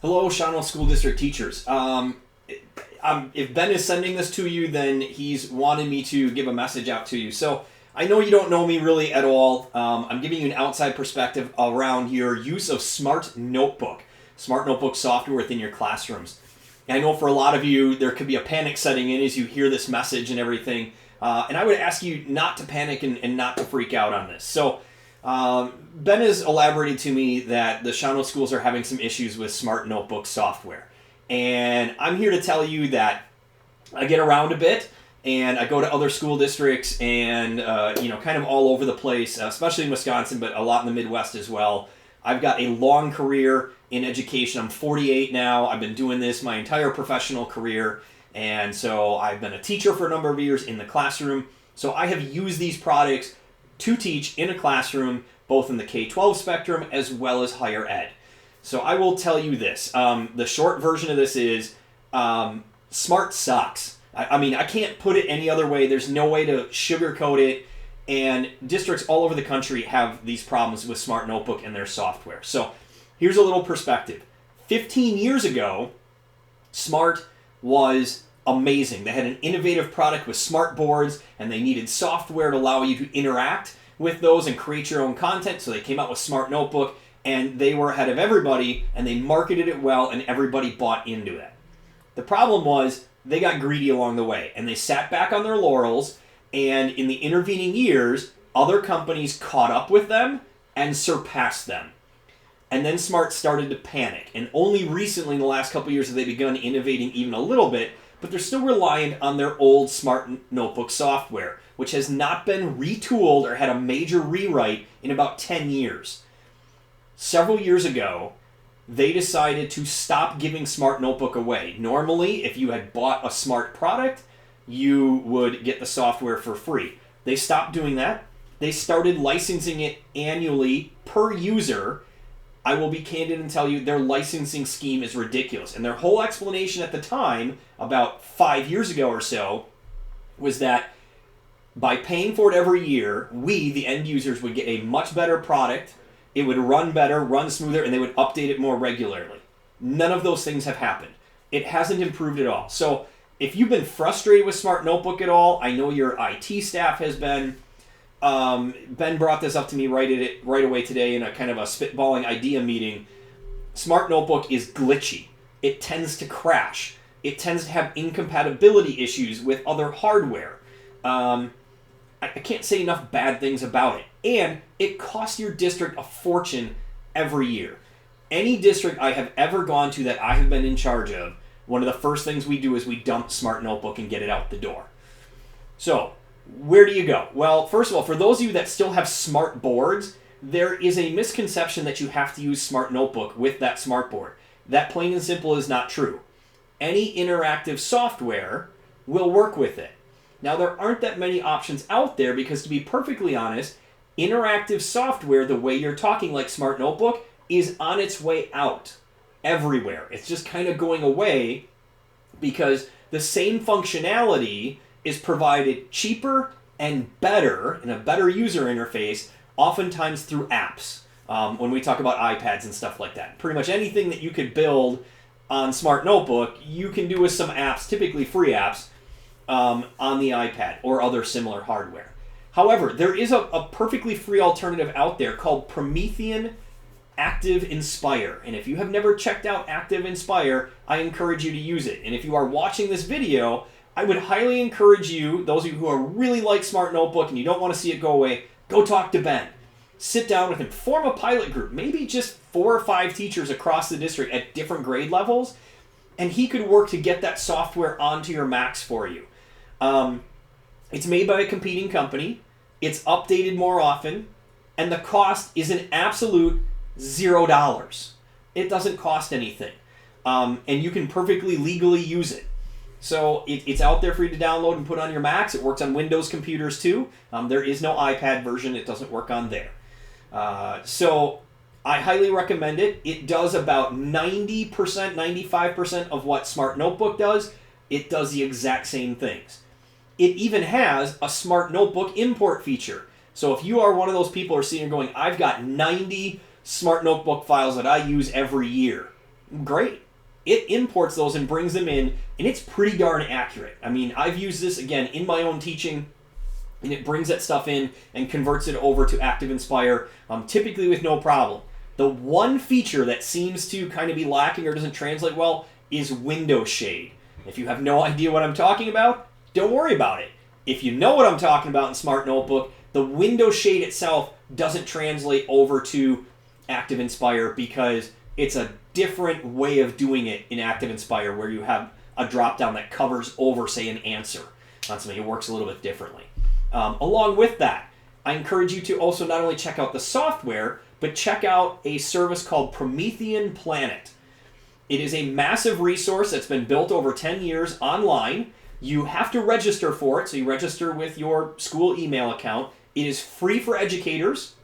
Hello, Shawano School District teachers. If Ben is sending this to you, then he's wanted me to give a message out to you. So I know you don't know me really at all. I'm giving you an outside perspective around your use of Smart Notebook software within your classrooms. And I know for a lot of you, there could be a panic setting in as you hear this message and everything. And I would ask you not to panic and not to freak out on this. So Ben has elaborated to me that the Shawano schools are having some issues with Smart Notebook software. And I'm here to tell you that I get around a bit and I go to other school districts and, kind of all over the place, especially in Wisconsin, but a lot in the Midwest as well. I've got a long career in education. I'm 48 now. I've been doing this my entire professional career. And so I've been a teacher for a number of years in the classroom. So I have used these products to teach in a classroom, both in the K-12 spectrum as well as higher ed. So I will tell you this. The short version of this is Smart sucks. I can't put it any other way. There's no way to sugarcoat it. And districts all over the country have these problems with Smart Notebook and their software. So here's a little perspective. 15 years ago, Smart was amazing. They had an innovative product with smart boards, and they needed software to allow you to interact with those and create your own content. So they came out with Smart Notebook, and they were ahead of everybody, and they marketed it well, and everybody bought into it. The problem was they got greedy along the way, and they sat back on their laurels, and in the intervening years, other companies caught up with them and surpassed them. And then Smart started to panic, and only recently in the last couple of years have they begun innovating even a little bit, but they're still reliant on their old Smart Notebook software, which has not been retooled or had a major rewrite in about 10 years. Several years ago, they decided to stop giving Smart Notebook away. Normally, if you had bought a Smart product, you would get the software for free. They stopped doing that. They started licensing it annually per user. I will be candid and tell you their licensing scheme is ridiculous. And their whole explanation at the time, about 5 years ago or so, was that by paying for it every year, we, the end users, would get a much better product. It would run better, run smoother, and they would update it more regularly. None of those things have happened. It hasn't improved at all. So if you've been frustrated with Smart Notebook at all, I know your IT staff has been. Ben brought this up to me right away today in a kind of a spitballing idea meeting. Smart Notebook is glitchy. It tends to crash. It tends to have incompatibility issues with other hardware. I can't say enough bad things about it. And it costs your district a fortune every year. Any district I have ever gone to that I have been in charge of, one of the first things we do is we dump Smart Notebook and get it out the door. So, where do you go? Well, first of all, for those of you that still have smart boards, there is a misconception that you have to use Smart Notebook with that smart board. That plain and simple is not true. Any interactive software will work with it. Now, there aren't that many options out there because, to be perfectly honest, interactive software, the way you're talking like Smart Notebook, is on its way out everywhere. It's just kind of going away because the same functionality is provided cheaper and better, in a better user interface, oftentimes through apps. When we talk about iPads and stuff like that. Pretty much anything that you could build on Smart Notebook, you can do with some apps, typically free apps, on the iPad or other similar hardware. However, there is a perfectly free alternative out there called Promethean Active Inspire. And if you have never checked out Active Inspire, I encourage you to use it. And if you are watching this video, I would highly encourage you, those of you who are really like Smart Notebook and you don't want to see it go away, go talk to Ben. Sit down with him. Form a pilot group. Maybe just 4 or 5 teachers across the district at different grade levels. And he could work to get that software onto your Macs for you. It's made by a competing company. It's updated more often. And the cost is an absolute $0. It doesn't cost anything. And you can perfectly legally use it. So it's out there for you to download and put on your Macs. It works on Windows computers too. There is no iPad version. It doesn't work on there. So I highly recommend it. It does about 90%, 95% of what Smart Notebook does. It does the exact same things. It even has a Smart Notebook import feature. So if you are one of those people who are sitting here going, I've got 90 Smart Notebook files that I use every year. great. It imports those and brings them in, and it's pretty darn accurate. I mean, I've used this, again, in my own teaching, and it brings that stuff in and converts it over to ActiveInspire, typically with no problem. The one feature that seems to kind of be lacking or doesn't translate well is window shade. If you have no idea what I'm talking about, don't worry about it. If you know what I'm talking about in Smart Notebook, the window shade itself doesn't translate over to ActiveInspire because it's a different way of doing it in ActiveInspire where you have a drop-down that covers over, say, an answer. That's something. It works a little bit differently. Along with that, I encourage you to also not only check out the software, but check out a service called Promethean Planet. It is a massive resource that's been built over 10 years online. You have to register for it, so you register with your school email account. It is free for educators.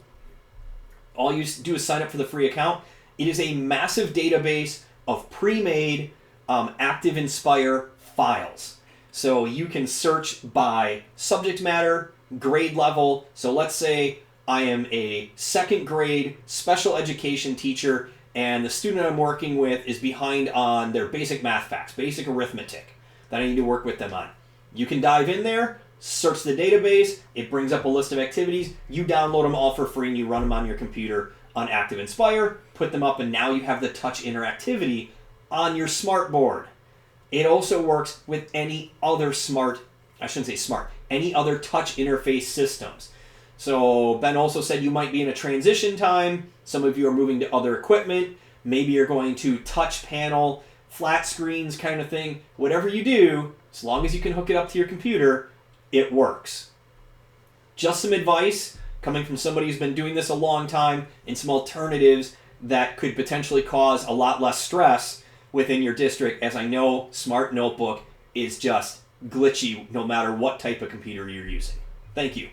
All you do is sign up for the free account. It is a massive database of pre-made ActiveInspire files. So you can search by subject matter, grade level. So let's say I am a second grade special education teacher and the student I'm working with is behind on their basic math facts, basic arithmetic that I need to work with them on. You can dive in there, search the database, it brings up a list of activities, you download them all for free and you run them on your computer on ActiveInspire, put them up, and now you have the touch interactivity on your smart board. It also works with any other any other touch interface systems. So Ben also said you might be in a transition time. Some of you are moving to other equipment. Maybe you're going to touch panel, flat screens kind of thing. Whatever you do, as long as you can hook it up to your computer, it works. Just some advice coming from somebody who's been doing this a long time and some alternatives that could potentially cause a lot less stress within your district, as I know Smart Notebook is just glitchy no matter what type of computer you're using. Thank you.